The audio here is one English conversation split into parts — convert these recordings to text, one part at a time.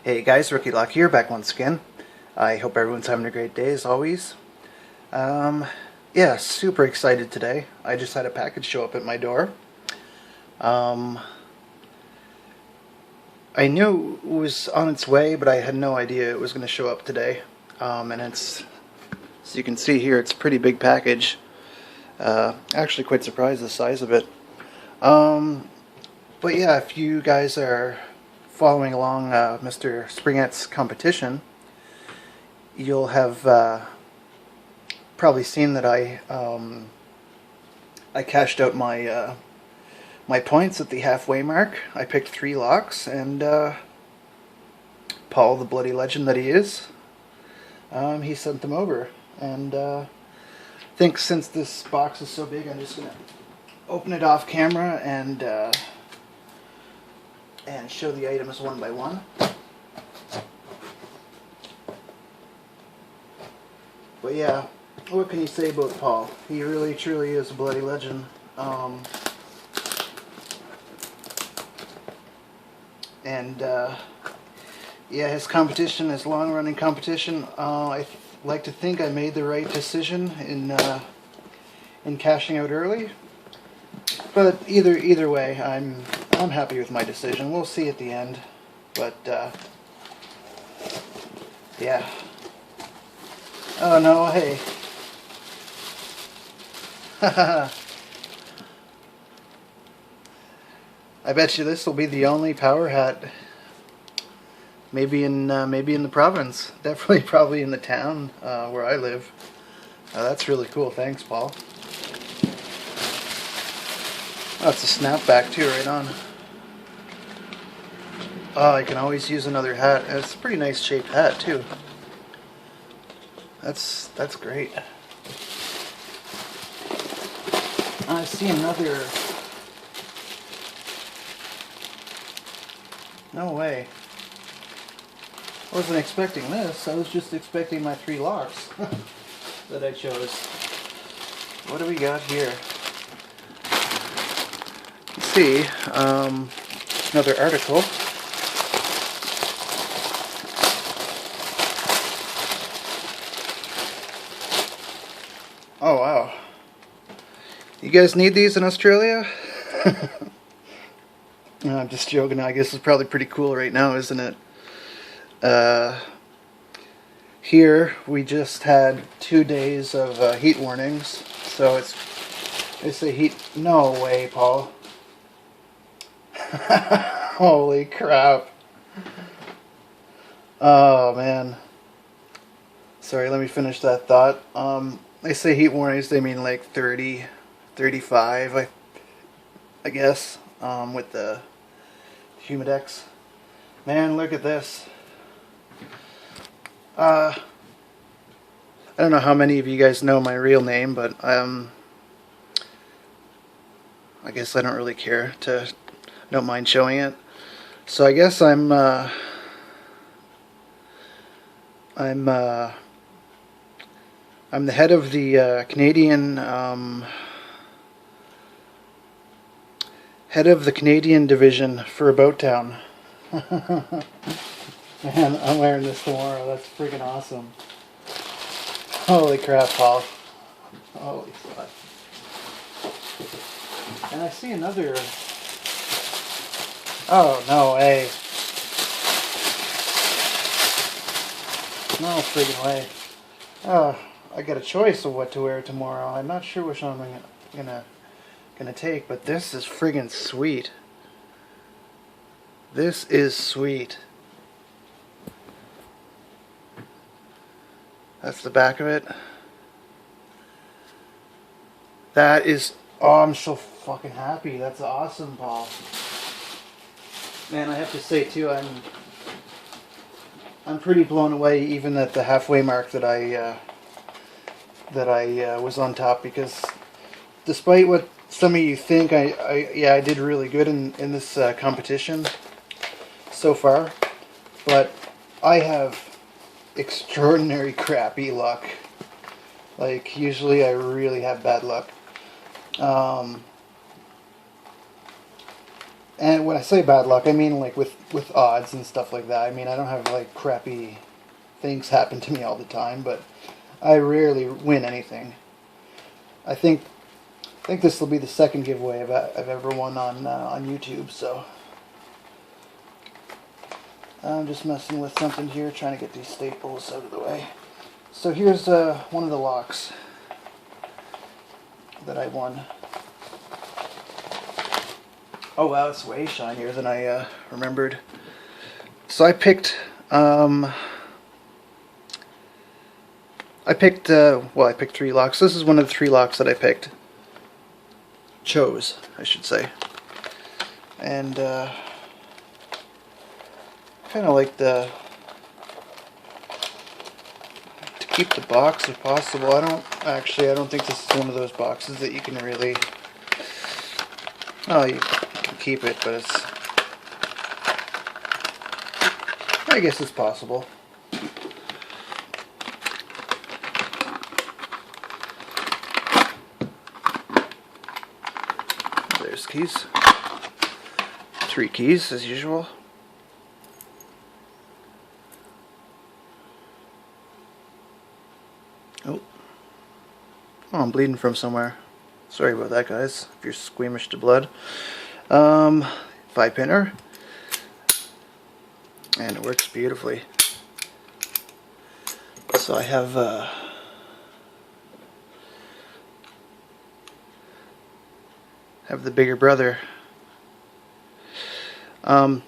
Hey guys, Rookie Lock here, back once again. I hope everyone's having a great day as always. Yeah, super excited today. I just had a package show up at my door. I knew it was on its way, but I had no idea it was going to show up today. And it's, as you can see here, it's a pretty big package. Actually quite surprised the size of it. But yeah, if you guys are following along Mr. Springett's competition, you'll have probably seen that I cashed out my my points at the halfway mark. I picked 3 locks, and Paul, the bloody legend that he is, he sent them over. And I think since this box is so big, I'm just gonna open it off camera and show the items one by one. But yeah, what can you say about Paul? He really truly is a bloody legend. Yeah, his competition, his long-running competition, I like to think I made the right decision in cashing out early. But either way, I'm happy with my decision. We'll see at the end, but yeah. Oh no, hey. I bet you this will be the only power hat. Maybe in the province. Definitely, probably in the town where I live. That's really cool. Thanks, Paul. Oh, it's a snapback too, right on. Oh, I can always use another hat. It's a pretty nice shaped hat too. That's great. I see another. No way. I wasn't expecting this. I was just expecting my 3 locks that I chose. What do we got here? Let's see. Another article. Oh wow. You guys need these in Australia? No, I'm just joking. I guess it's probably pretty cool right now, isn't it? Here we just had 2 days of heat warnings, so it's a heat. No way, Paul. Holy crap. Oh man. Sorry, let me finish that thought. They say heat warnings, they mean like 30, 35, I guess, with the Humidex. Man, look at this. I don't know how many of you guys know my real name, but I guess I don't really care don't mind showing it. So I guess I'm the head of the Canadian division for About Town. Man, I'm wearing this tomorrow. That's freaking awesome. Holy crap, Paul. Holy fuck. And I see another. Oh, no way. No friggin' way. Oh, I got a choice of what to wear tomorrow. I'm not sure which one I'm gonna take, but this is friggin' sweet. This is sweet. That's the back of it. That is. Oh, I'm so fucking happy. That's awesome, Paul. Man, I have to say too, I'm pretty blown away even at the halfway mark that I was on top, because despite what some of you think, I did really good in this competition so far, but I have extraordinary crappy luck. Like, usually I really have bad luck. And when I say bad luck, I mean like with odds and stuff like that. I mean, I don't have like crappy things happen to me all the time, but I rarely win anything. I think this will be the second giveaway I've ever won on YouTube. So I'm just messing with something here, trying to get these staples out of the way. So here's one of the locks that I won. Oh wow, it's way shinier than I remembered. So I picked well, I picked 3 locks. This is one of the 3 locks that I picked. Chose, I should say. And kind of like to keep the box if possible. I don't think this is one of those boxes that you can really, oh, you can keep it, but I guess it's possible. There's keys. 3 keys as usual. Oh, I'm bleeding from somewhere. Sorry about that, guys, if you're squeamish to blood. 5-pinner. And it works beautifully. So I have the bigger brother. Yeah,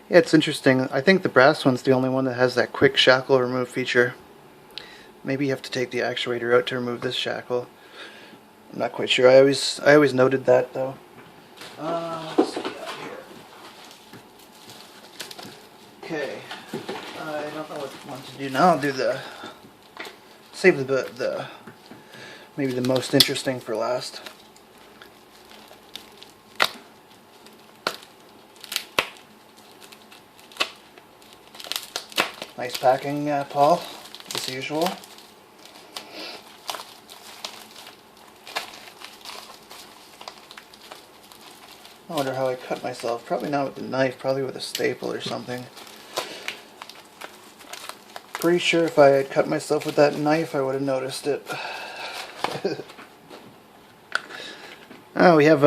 it's interesting. I think the brass one's the only one that has that quick shackle remove feature. Maybe you have to take the actuator out to remove this shackle. I'm not quite sure. I always noted that though. Let's see that here. Okay. I don't know what to do now. I'll do save the maybe the most interesting for last. Nice packing, Paul, as usual. I wonder how I cut myself. Probably not with a knife, probably with a staple or something. Pretty sure if I had cut myself with that knife, I would have noticed it. Oh, we have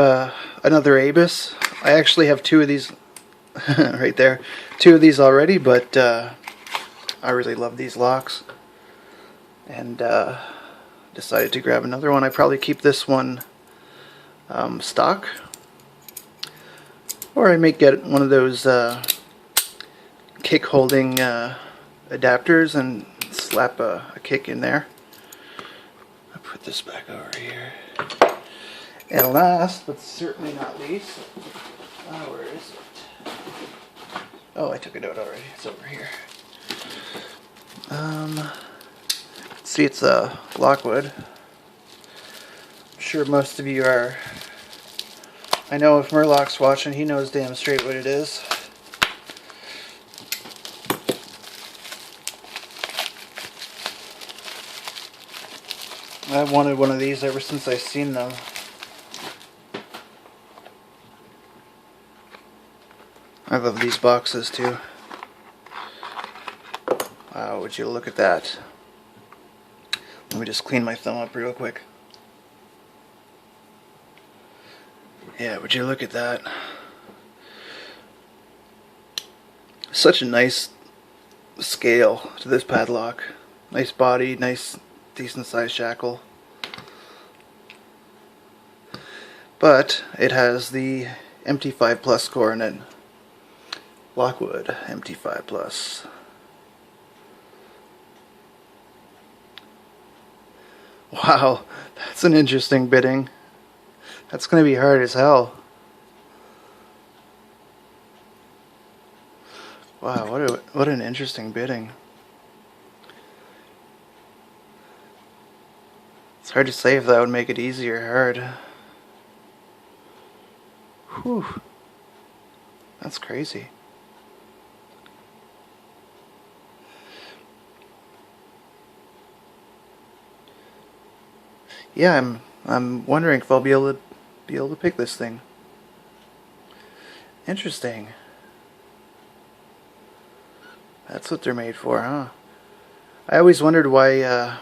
another Abus. I actually have 2 of these right there. 2 of these already, but I really love these locks. And decided to grab another one. I probably keep this one stock. Or I may get one of those kick holding adapters and slap a kick in there. I'll put this back over here. And last, but certainly not least, where is it? Oh, I took it out already. It's over here. See, it's a Lockwood. I'm sure most of you are. I know if Murlock's watching, he knows damn straight what it is. I've wanted one of these ever since I've seen them. I love these boxes too. Wow, would you look at that. Let me just clean my thumb up real quick. Yeah, would you look at that. Such a nice scale to this padlock. Nice body, nice decent sized shackle. But it has the MT5 Plus core in it. Lockwood MT5 Plus. Wow, that's an interesting bitting. That's going to be hard as hell. Wow, what an interesting bitting. It's hard to say if that would make it easy or hard. Whew. That's crazy. Yeah, I'm wondering if I'll be able to pick this thing. Interesting. That's what they're made for, huh? I always wondered why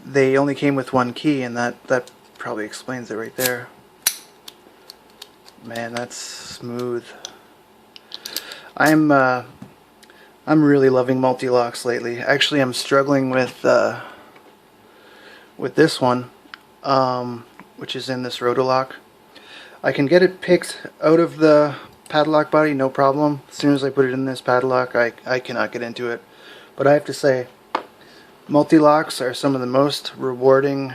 they only came with one key, and that probably explains it right there. Man, that's smooth. I'm really loving multi-locks lately. Actually, I'm struggling with this one, which is in this Rotolock. I can get it picked out of the padlock body, no problem. As soon as I put it in this padlock, I cannot get into it. But I have to say, multi-locks are some of the most rewarding.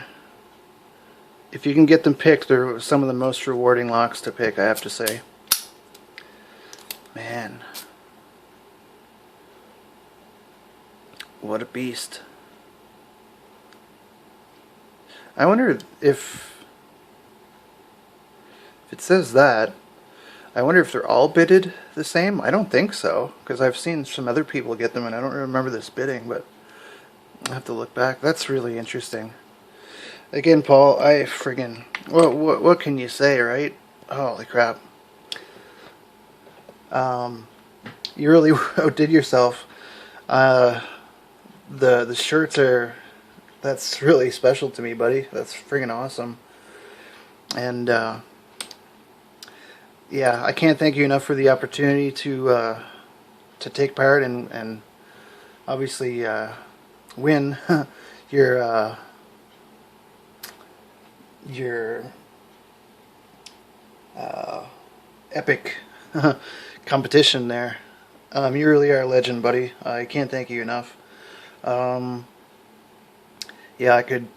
If you can get them picked, they're some of the most rewarding locks to pick, I have to say. Man. What a beast. I wonder if it says that. I wonder if they're all bitted the same. I don't think so, because I've seen some other people get them and I don't remember this bidding, but I'll have to look back. That's really interesting. Again, Paul, I friggin' what can you say, right? Holy crap. You really outdid yourself. The shirts are, that's really special to me, buddy. That's friggin' awesome. And yeah, I can't thank you enough for the opportunity to take part and obviously win your epic competition there. You really are a legend, buddy. I can't thank you enough. Yeah, I could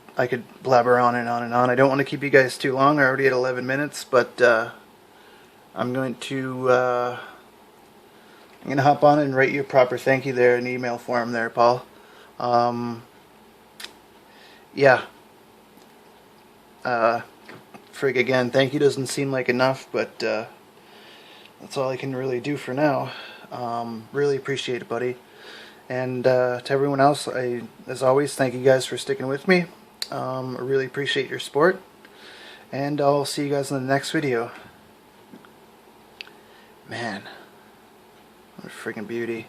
blabber on and on and on. I don't want to keep you guys too long. We're already at 11 minutes, but I'm going to hop on and write you a proper thank you there in email form there, Paul. Yeah. Frig, again, thank you doesn't seem like enough, but that's all I can really do for now. Really appreciate it, buddy. And to everyone else, as always, thank you guys for sticking with me. I really appreciate your support, and I'll see you guys in the next video. Man, what a freaking beauty.